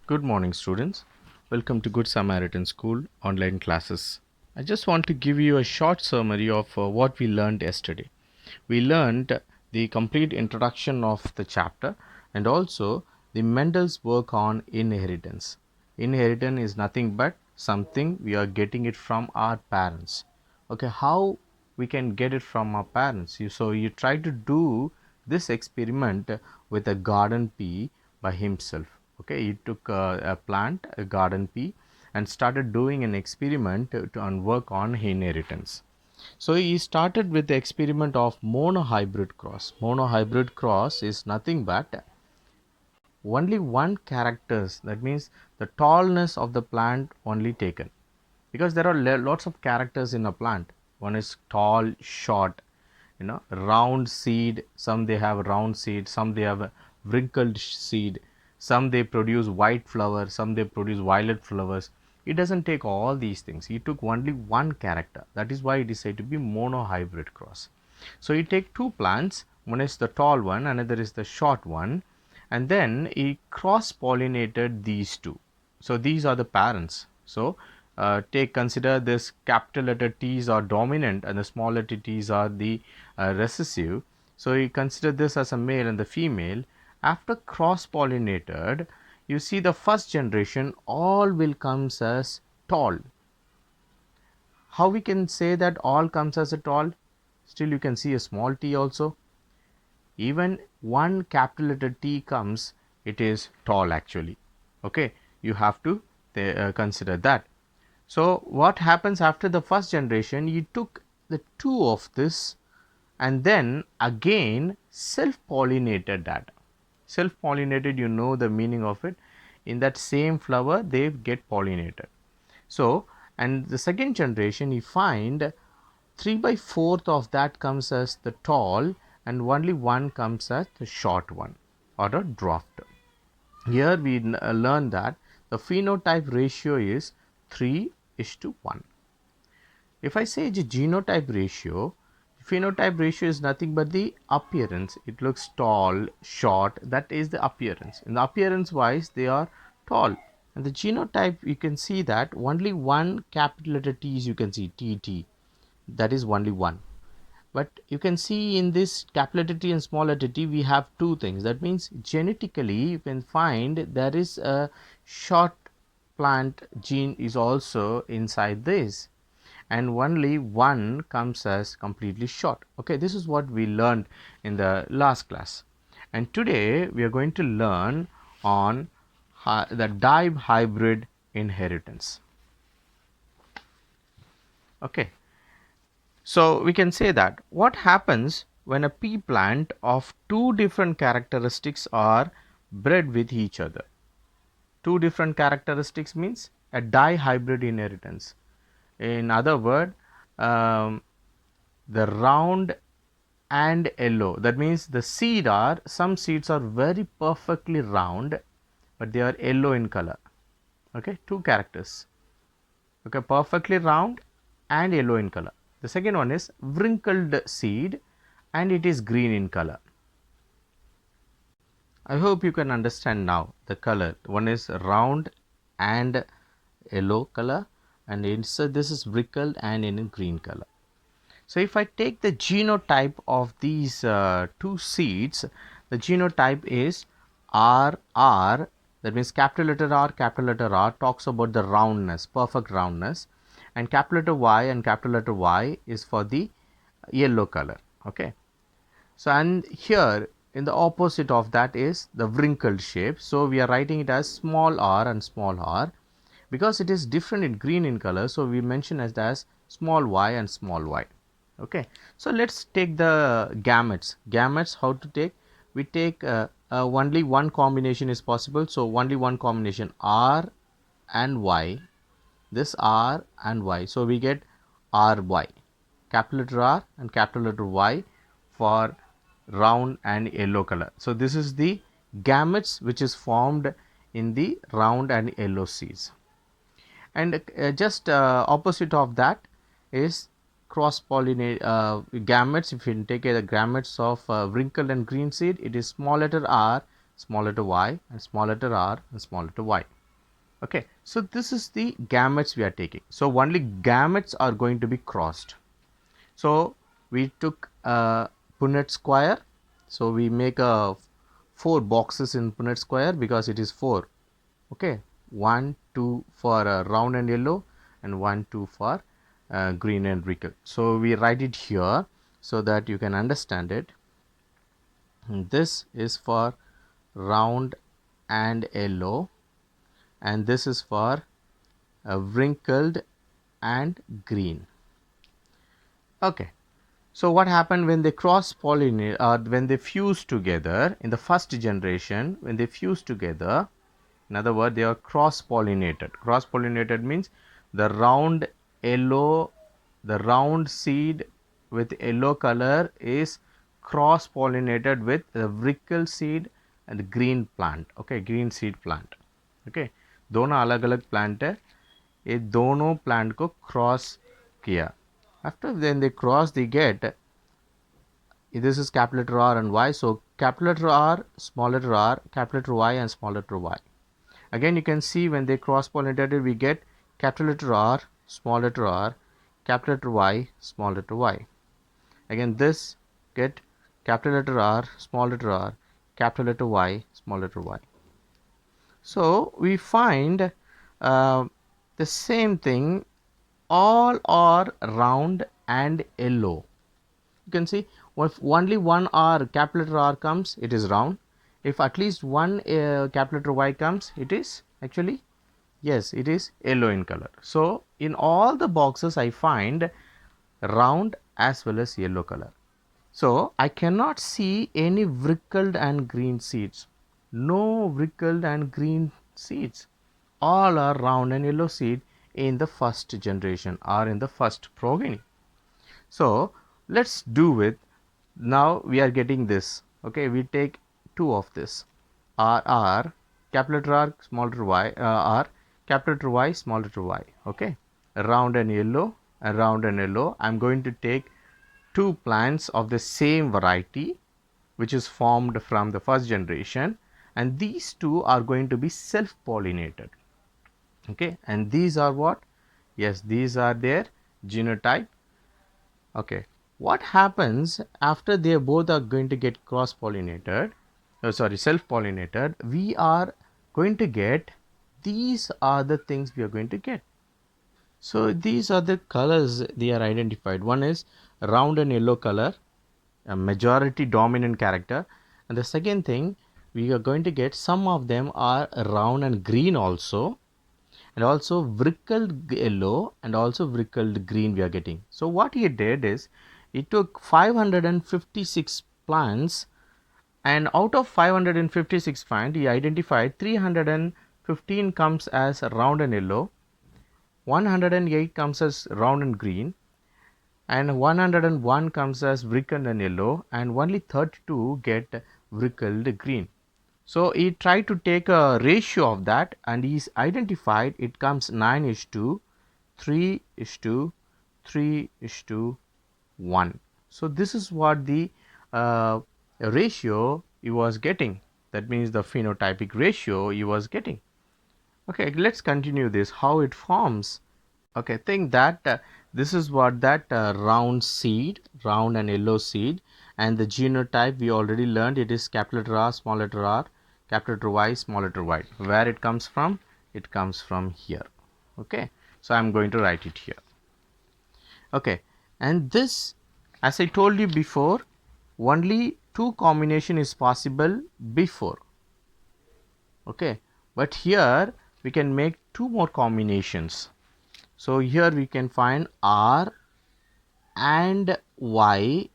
Good morning, students. Welcome to Good Samaritan School online classes. I just want to give you a short summary of what we learned yesterday. We learned the complete introduction of the chapter and also the Mendel's work on inheritance. Inheritance is nothing but something we are getting it from our parents. Okay, how we can get it from our parents? So you try to do this experiment with a garden pea by himself. Okay, he took a plant, a garden pea, and started doing an experiment to work on inheritance. So he started with the experiment of monohybrid cross. Monohybrid cross is nothing but only one characters, that means the tallness of the plant only taken, because there are lots of characters in a plant. One is tall, short, round seed. Some they have round seed, some they have a wrinkled seed, some they produce white flower, some they produce violet flowers. It doesn't take all these things. He took only one character. That is why it is said to be monohybrid cross. So you take two plants, one is the tall one, another is the short one, and then he cross pollinated these two. So these are the parents. So take consider this capital letter T's are dominant and the small letter T's are the recessive. So you consider this as a male and the female. After cross pollinated, you see the first generation all will comes as tall. How we can say that all comes as a tall? Still you can see a small t also. Even one capital letter T comes, it is tall actually. Okay, you have to consider that. So what happens after the first generation? You took the two of this and then again self pollinated that. Self pollinated, you know the meaning of it. In that same flower they get pollinated. So, and the second generation you find 3/4 of that comes as the tall and only one comes as the short one or a dwarf. Here we learn that the phenotype ratio is 3:1. If I say the genotype ratio, phenotype ratio is nothing but the appearance. It looks tall, short, that is the appearance. In the appearance wise, they are tall. And the genotype, you can see that only one capital letter T is, you can see TT, that is only one. But you can see in this capital letter T and small letter t, we have two things. That means genetically you can find there is a short plant gene is also inside this, and only one comes as completely short. Okay, this is what we learned in the last class, and today we are going to learn on the dihybrid inheritance. Okay, so we can say that what happens when a pea plant of two different characteristics are bred with each other. Two different characteristics means a dihybrid inheritance. In other word, the round and yellow, that means the seed are, some seeds are very perfectly round but they are yellow in color. Okay, two characters. Okay, perfectly round and yellow in color. The second one is wrinkled seed and it is green in color. I hope you can understand now the color. One is round and yellow color, and inside this is wrinkled and in a green color. So if I take the genotype of these two seeds, the genotype is RR, that means capital letter R talks about the roundness, perfect roundness, and capital letter Y and capital letter Y is for the yellow color. Okay, so and here in the opposite of that is the wrinkled shape, so we are writing it as small r and small r. Because it is different in green in color, so we mention it as small y and small y. Okay, so let's take the gametes. Gametes, how to take? We take only one combination is possible, so only one combination R and Y, this R and Y, so we get RY, capital letter R and capital letter Y for round and yellow color. So this is the gametes which is formed in the round and yellow seeds. And just opposite of that is cross pollinate gametes. If you take the gametes of wrinkled and green seed, it is small letter r, small letter y, and small letter r and small letter y. Okay, so this is the gametes we are taking. So only gametes are going to be crossed. So we took a punnett square. So we make a 4 boxes in punnett square because it is 4. Okay, 1 2 for round and yellow, and 1 2 for green and wrinkled. So we write it here so that you can understand it. And this is for round and yellow, and this is for wrinkled and green. Okay, so what happened when they cross pollinate, or when they fuse together in the first generation? When they fuse together, in other words, they are cross pollinated. Cross pollinated means the round yellow, the round seed with yellow color is cross pollinated with the wrinkled seed and green plant. Okay, green seed plant. Okay, दोनों अलग अलग plant है, ये दोनों plant को cross किया. After then they cross, they get, this is capital letter R and Y. So capital letter R, small letter r, capital letter Y, and small letter y. Again, you can see when they cross pollinated, we get capital letter R, small letter r, capital letter Y, small letter y. Again, this get capital letter R, small letter r, capital letter Y, small letter y. So we find the same thing. All are round and yellow. You can see if only one R, capital letter R comes, it is round. If at least one capital letter Y comes, it is actually, yes, it is yellow in color. So in all the boxes I find round as well as yellow color. So I cannot see any wrinkled and green seeds. No wrinkled and green seeds. All are round and yellow seed in the first generation or in the first progeny. So let's do with, now we are getting this. Okay, we take 2 of this, R, capital letter R, small letter y, R, capital letter Y, small letter y. Okay, round and yellow, round and yellow. I'm going to take 2 plants of the same variety which is formed from the first generation, and these 2 are going to be self pollinated. Okay, and these are what? Yes, these are their genotype. Okay, what happens after they both are going to get cross pollinated, self pollinated? We are going to get, these are the things we are going to get. So these are the colors they are identified. One is round and yellow color, a majority dominant character, and the second thing we are going to get, some of them are round and green also, and also wrinkled yellow and also wrinkled green we are getting. So what he did is he took 556 plants, and out of 556 plants he identified 315 comes as round and yellow, 108 comes as round and green, and 101 comes as wrinkled and yellow, and only 32 get wrinkled green. So he tried to take a ratio of that, and he's identified it comes 9:3:3:1. So this is what the ratio he was getting. That means the phenotypic ratio he was getting. Okay, let's continue this, how it forms. Okay, think that this is what that round seed, round and yellow seed, and the genotype we already learned, it is capital letter R, small letter r, capital letter Y, small letter y. Where it comes from? It comes from here. Okay, so I'm going to write it here. Okay, and this, as I told you before, only 2 combination is possible before. Okay, but here we can make 2 more combinations. So here we can find R and Y,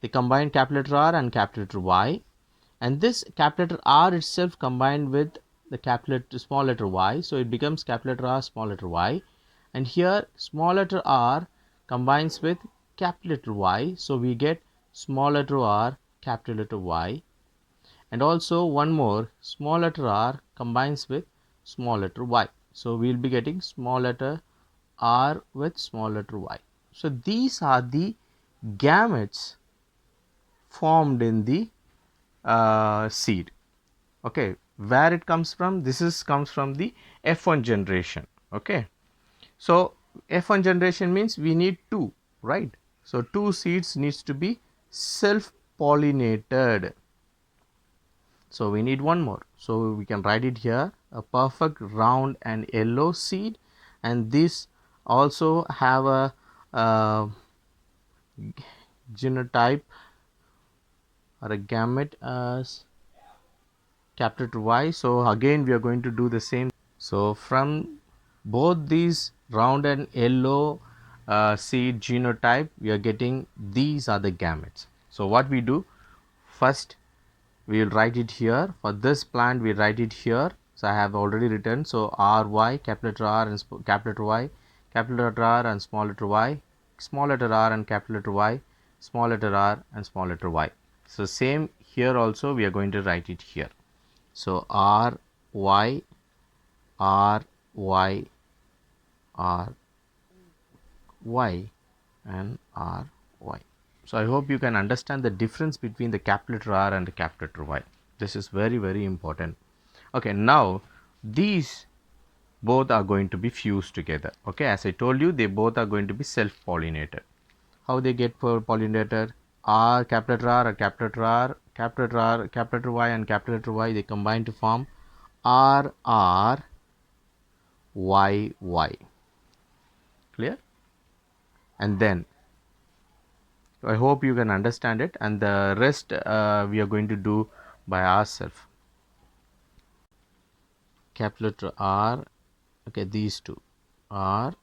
they combine capital letter R and capital letter Y, and this capital letter R itself combined with the capital letter, small letter y, so it becomes capital letter R, small letter y, and here small letter R combines with capital letter Y, so we get small letter R, capital letter Y, and also one more, small letter R combines with small letter y, so we will be getting small letter R with small letter y. So these are the gametes formed in the seed. Okay, Where it comes from? Comes from the F1 generation. Okay, so F1 generation means we need two, right? So two seeds needs to be self pollinated. So we need one more. So we can write it here, a perfect round and yellow seed, and this also have a genotype or a gamete as capital Y. So again we are going to do the same. So from both these round and yellow seed genotype, we are getting these are the gametes. So what we do, first we will write it here. For this plant we write it here. So I have already written. So RY, capital letter R and capital letter Y, capital letter R and small letter y, small letter R and capital letter Y, small letter R and small letter y. So same here also we are going to write it here. So R Y R Y R Y and R Y. So I hope you can understand the difference between the capital letter R and the capital letter Y. This is very, very important. Okay, now these both are going to be fused together. Okay, as I told you, they both are going to be self-pollinated. How they get pollinated? R, capital letter R, capital letter R, capital letter R, capital letter Y and capital letter Y, they combine to form R R Y Y. Clear? And then I hope you can understand it, and the rest we are going to do by ourselves. Capital letter R, okay, these two R,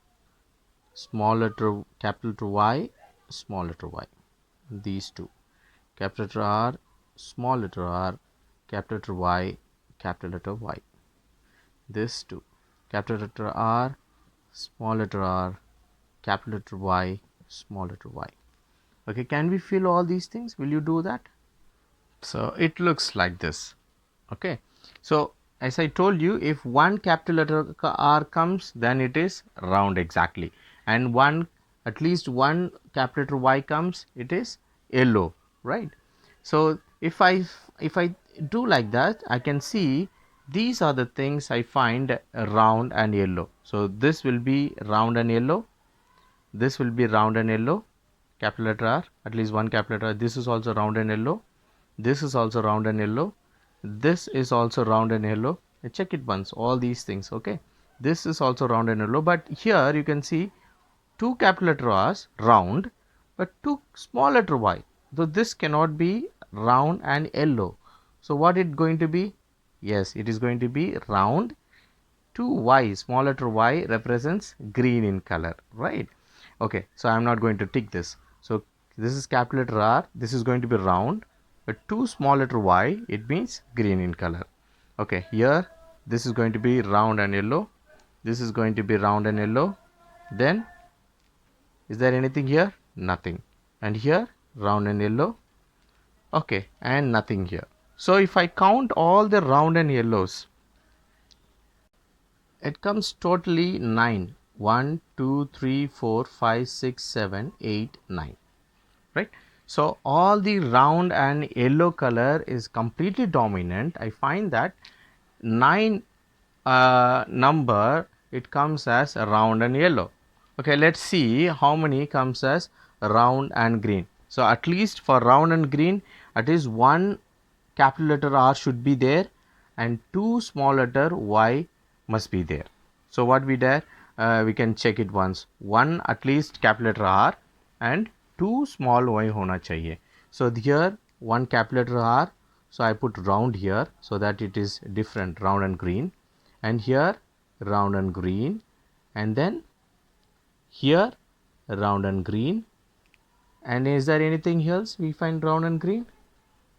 small letter capital letter Y, small letter Y, these two, capital letter R, small letter R, capital letter Y, capital letter Y, this two, capital letter R, small letter R, capital letter Y, small letter Y. Okay, can we fill all these things? Will you do that? So it looks like this. Okay, so as I told you, if one capital letter R comes, then it is round exactly, and one, at least one capital letter Y comes, it is yellow, right? So if I do like that, I can see these are the things I find round and yellow. So this will be round and yellow, this will be round and yellow, capital letter R, at least one capital letter R. This is also round and yellow, this is also round and yellow, this is also round and yellow. Check it once, all these things. Okay, this is also round and yellow, but here you can see two capital letter R's round, but two small letter Y, so this cannot be round and yellow. So what it going to be? Yes, it is going to be round. 2y, small letter y represents green in color, right? Okay, so I am not going to tick this. So this is capital letter R, this is going to be round, but 2 small letter y, it means green in color. Okay, here this is going to be round and yellow, this is going to be round and yellow. Then is there anything here? Nothing. And here round and yellow. Okay, and nothing here. So if I count all the round and yellows, it comes totally 9. 1, 2, 3, 4, 5, 6, 7, 8, 9. Right? So all the round and yellow color is completely dominant. I find that 9 number, it comes as round and yellow. Okay, let's see how many comes as round and green. So at least for round and green, at least one capital letter R should be there and two small letter Y must be there. So what we did, we can check it once. One at least capital letter R and two small y hona chahiye. So here one capital letter R, so I put round here so that it is different, round and green, and here round and green, and then here round and green. And is there anything else we find round and green?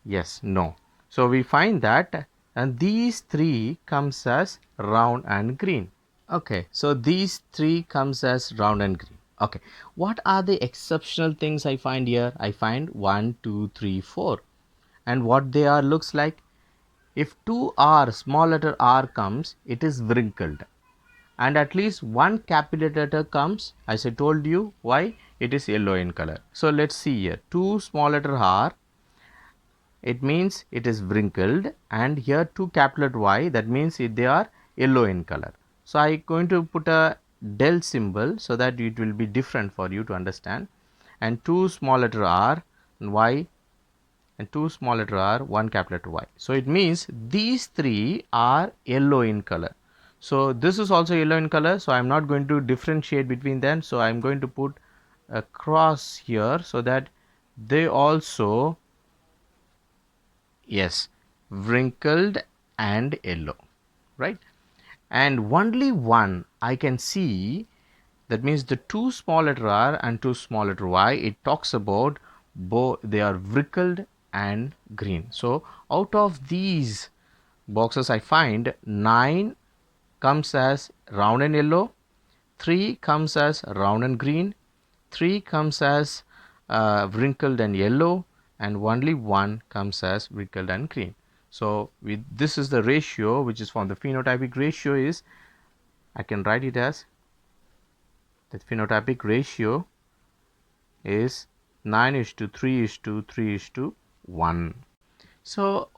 Yes, no. So we find that, and these three comes as round and green. Okay, so these three comes as round and green. Okay, what are the exceptional things I find here? I find 1, 2, 3, 4, and what they are looks like. If 2R, small letter R comes, it is wrinkled, and at least one capital letter comes, as I told you, why? It is yellow in color. So let's see here, 2 small letter R, it means it is wrinkled, and here 2 capital letter Y, that means they are yellow in color. So I am going to put a del symbol so that it will be different for you to understand, and 2 small letter R and Y, and 2 small letter R, 1 capital letter Y. So it means these 3 are yellow in color. So this is also yellow in color, so I am not going to differentiate between them. So I am going to put a cross here so that they also, yes, wrinkled and yellow, right? And only one I can see, that means the 2 small letter R and 2 small letter Y, it talks about both they are wrinkled and green. So out of these boxes I find 9 comes as round and yellow, 3 comes as round and green, 3 comes as wrinkled and yellow, and only 1 comes as wrinkled and green. So this is the ratio which is from the phenotypic ratio is, I can write it as, the phenotypic ratio is 9:3:3:1. So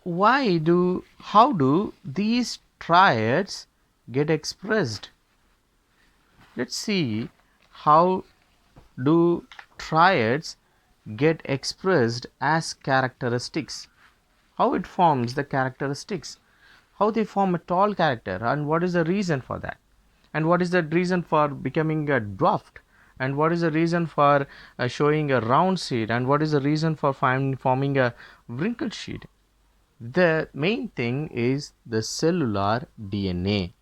how do these triads get expressed? Let's see how do triads get expressed as characteristics, how it forms the characteristics, how they form a tall character, and what is the reason for that, and what is the reason for becoming a dwarfed, and what is the reason for showing a round sheet, and what is the reason for forming a wrinkled sheet. The main thing is the cellular DNA.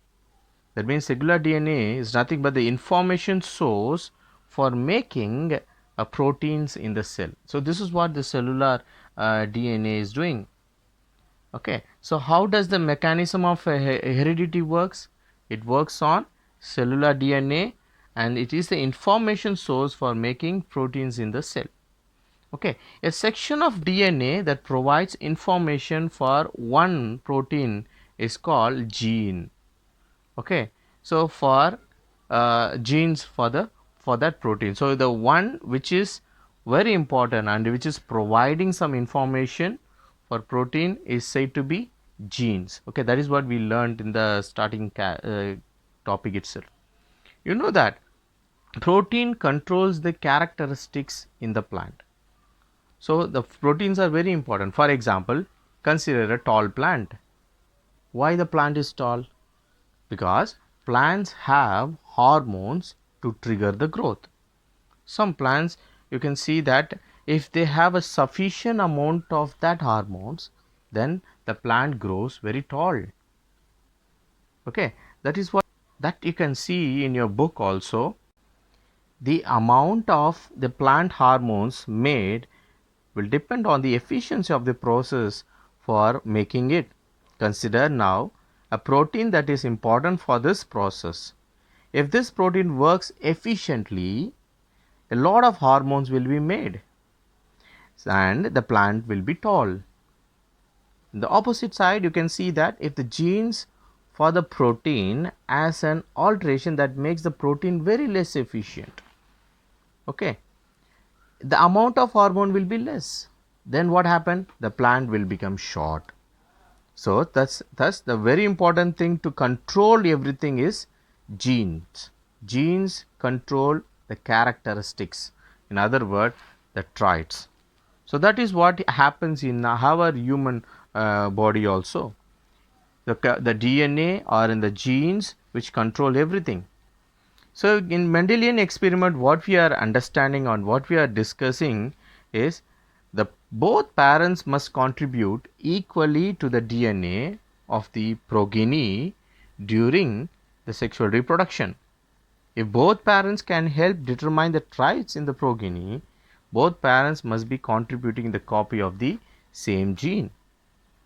That means cellular DNA is nothing but the information source for making proteins in the cell. So this is what the cellular DNA is doing. Okay, so how does the mechanism of heredity works? It works on cellular DNA, and it is the information source for making proteins in the cell. Okay, a section of DNA that provides information for one protein is called gene. Okay, so for genes for that protein, so the one which is very important and which is providing some information for protein is said to be genes. Okay, that is what we learned in the starting topic itself. You know that protein controls the characteristics in the plant. So the proteins are very important. For example, consider a tall plant. Why the plant is tall? Because plants have hormones to trigger the growth. Some plants, you can see that if they have a sufficient amount of that hormones, then the plant grows very tall. Okay, that is what that you can see in your book also. The amount of the plant hormones made will depend on the efficiency of the process for making it. Consider now a protein that is important for this process. If this protein works efficiently, a lot of hormones will be made and the plant will be tall. On the opposite side, you can see that if the genes for the protein has an alteration that makes the protein very less efficient, okay, the amount of hormone will be less. Then what happened? The plant will become short. So thus the very important thing to control everything is genes. Genes control the characteristics. In other words, the traits. So that is what happens in our human body also. The DNA are in the genes which control everything. So in Mendelian experiment, what we are understanding on what we are discussing is the both parents must contribute equally to the DNA of the progeny during the sexual reproduction. If both parents can help determine the traits in the progeny, both parents must be contributing the copy of the same gene.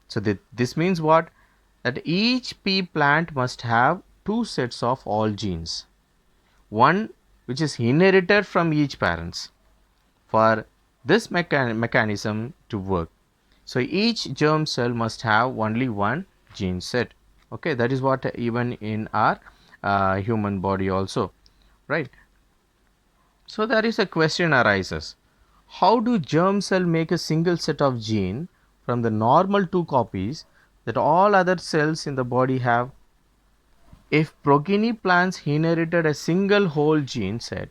So this means what? That each pea plant must have 2 sets of all genes. One which is inherited from each parents for this mechanism to work. So each germ cell must have only one gene set. Okay, that is what even in our human body also, right? So there is a question arises. How do germ cell make a single set of gene from the normal 2 copies that all other cells in the body have. If progeny plants inherited a single whole gene set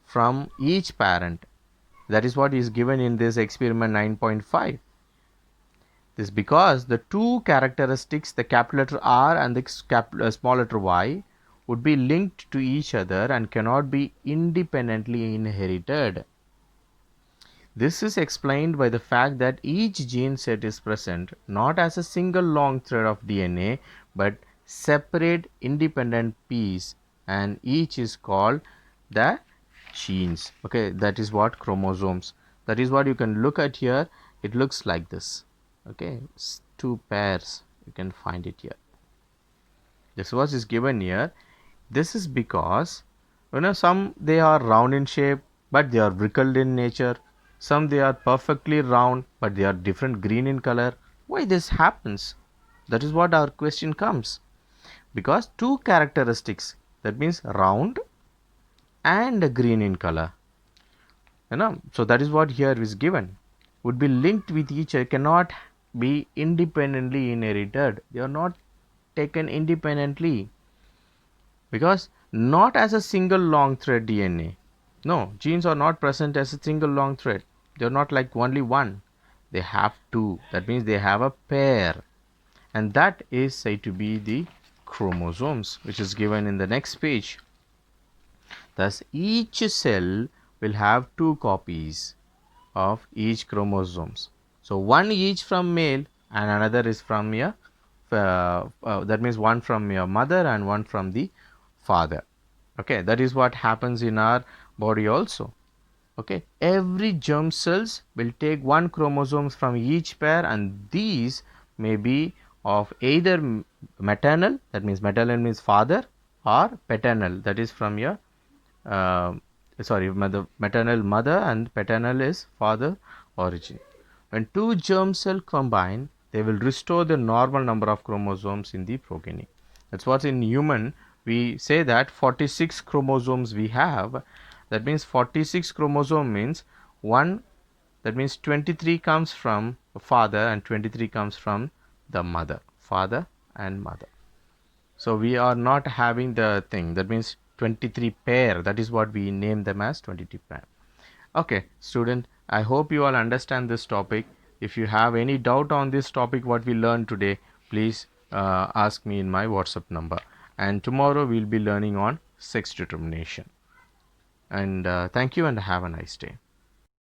from each parent, that is what is given in this experiment 9.5. This because the two characteristics, the capital letter R and the small letter y, would be linked to each other and cannot be independently inherited. This is explained by the fact that each gene set is present not as a single long thread of DNA but separate independent piece, and each is called the genes. Okay, that is what chromosomes. That is what you can look at here. It looks like this. Okay, it's 2 pairs. You can find it here. This was is given here. This is because some they are round in shape but they are wrinkled in nature. Some they are perfectly round but they are different green in color. Why this happens? That is what our question comes. Because two characteristics, that means round and green in color, so that is what here is given, would be linked with each other, cannot be independently inherited. They are not taken independently because not as a single long thread DNA. No, genes are not present as a single long thread. They are not like only one. They have two. That means they have a pair, and that is said to be the chromosomes, which is given in the next page. Thus, each cell will have 2 copies of each chromosomes. So, one each from male and another is from your that means one from your mother and one from the father. Okay, that is what happens in our body also. Okay, every germ cells will take one chromosomes from each pair, and these may be of either maternal, that means maternal means father, or paternal, that is from your maternal mother, and paternal is father origin. When two germ cells combine, they will restore the normal number of chromosomes in the progeny. That's what in human we say that 46 chromosomes we have. That means 46 chromosome means one, that means 23 comes from father and 23 comes from the mother, father and mother. So we are not having the thing, that means 23 pair, that is what we name them as 23 pair. Okay, student, I hope you all understand this topic. If you have any doubt on this topic what we learned today, please ask me in my WhatsApp number, and tomorrow we'll be learning on sex determination. And thank you and have a nice day.